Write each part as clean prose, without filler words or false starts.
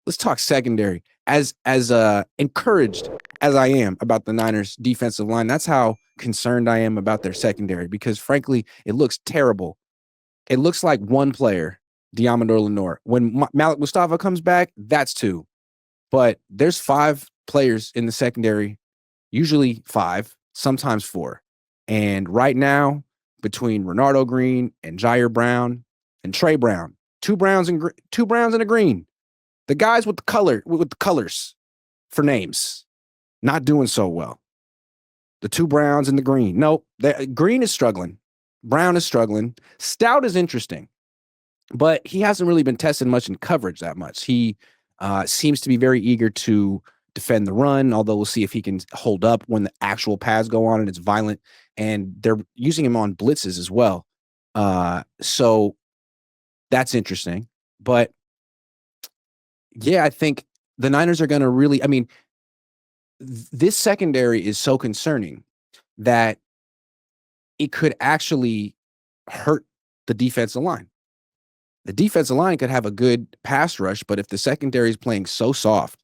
let's talk secondary. As encouraged as I am about the Niners defensive line, that's how concerned I am about their secondary because frankly, it looks terrible. It looks like one player, Diamador Lenore. When Malik Mustafa comes back, that's two. But there's 5 players in the secondary, usually 5, sometimes 4. And right now, between Renardo Green and Jair Brown and Trey Brown, two Browns and a green. The guys with the colors for names, not doing so well. The 2 Browns and the green. Nope. Green is struggling. Brown is struggling. Stout is interesting, but he hasn't really been tested much in coverage that much. He seems to be very eager to defend the run, although we'll see if he can hold up when the actual pads go on and it's violent. And they're using him on blitzes as well. So that's interesting. But yeah, I think the Niners are going to really, I mean, this secondary is so concerning that it could actually hurt the defensive line. The defensive line could have a good pass rush, but if the secondary is playing so soft,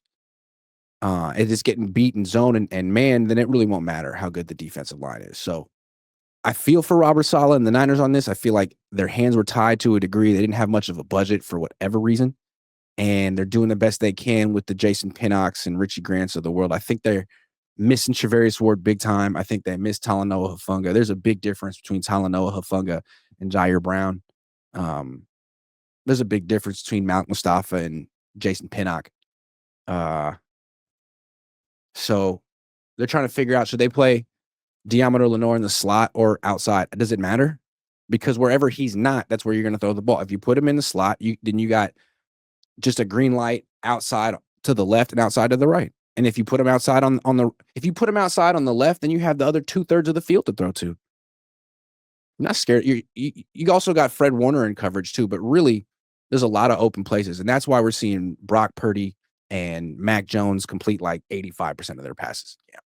and it's getting beat in zone and man, then it really won't matter how good the defensive line is. So I feel for Robert Saleh and the Niners on this. I feel like their hands were tied to a degree. They didn't have much of a budget for whatever reason, and they're doing the best they can with the Jason Pinnocks and Richie Grants of the world. I think they're missing Charvarius Ward big time. I think they miss Talanoa Hufanga. There's a big difference between Talanoa Hufanga and Jair Brown. There's a big difference between Malik Mustafa and Jason Pinnock. So they're trying to figure out, should they play Diamador Lenore in the slot or outside? Does it matter? Because wherever he's not, that's where you're going to throw the ball. If you put him in the slot, then you got just a green light outside to the left and outside to the right. And if you put him outside on the left, then you have the other 2/3 of the field to throw to. I'm not scared. You also got Fred Warner in coverage too, but really there's a lot of open places. And that's why we're seeing Brock Purdy and Mac Jones complete like 85% of their passes. Yeah.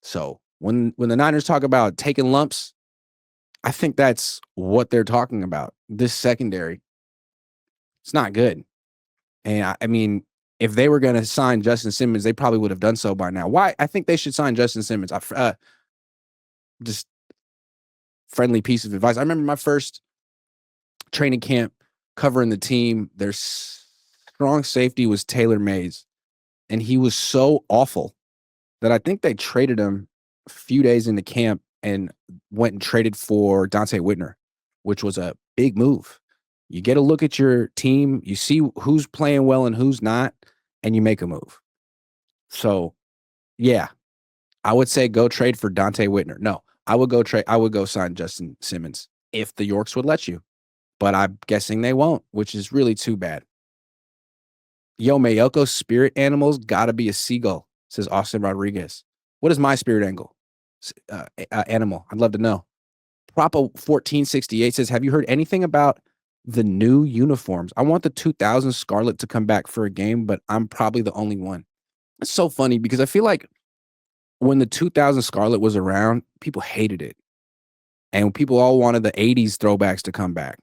So when the Niners talk about taking lumps, I think that's what they're talking about. This secondary, it's not good. And I mean, if they were going to sign Justin Simmons, they probably would have done so by now. Why? I think they should sign Justin Simmons. Just friendly piece of advice. I remember my first training camp covering the team. Their strong safety was Taylor Mays, and he was so awful that I think they traded him a few days into camp and went and traded for Dante Whitner, which was a big move. You get a look at your team, you see who's playing well and who's not, and you make a move. So, yeah, I would say go trade for Dante Whitner. No, I would go sign Justin Simmons if the Yorks would let you. But I'm guessing they won't, which is really too bad. Yo, Mayoko's spirit animal's got to be a seagull, says Austin Rodriguez. What is my spirit animal? I'd love to know. Propo 1468 says, have you heard anything about the new uniforms? I want the 2000 Scarlet to come back for a game, but I'm probably the only one. It's so funny because I feel like when the 2000 Scarlet was around, people hated it. And people all wanted the 80s throwbacks to come back.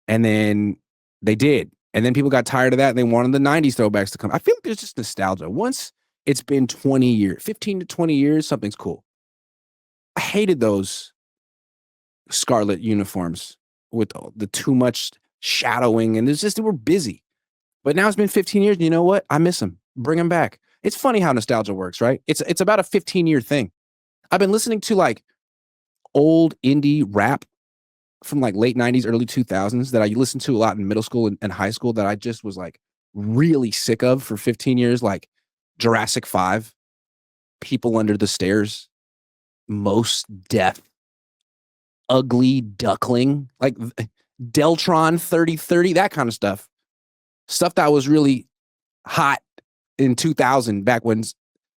And then they did. And then people got tired of that and they wanted the 90s throwbacks to come. I feel like there's just nostalgia. Once it's been 20 years, 15 to 20 years, something's cool. I hated those Scarlet uniforms with the too much shadowing, and they were busy. But now it's been 15 years, and you know what? I miss them. Bring them back. It's funny how nostalgia works, right? It's about a 15-year thing. I've been listening to like old indie rap from like late 90s, early 2000s that I listened to a lot in middle school and high school that I just was like really sick of for 15 years, like Jurassic 5, People Under the Stairs, Most Death, Ugly Duckling, like Deltron 3030, that kind of stuff. Stuff that was really hot in 2000, back when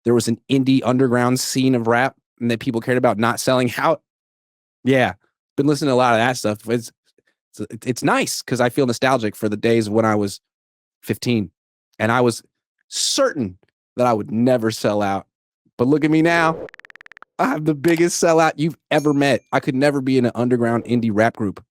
there was an indie underground scene of rap and that people cared about not selling out. Yeah, been listening to a lot of that stuff. It's nice because I feel nostalgic for the days when I was 15 and I was certain that I would never sell out. But look at me now. I have the biggest sellout you've ever met. I could never be in an underground indie rap group.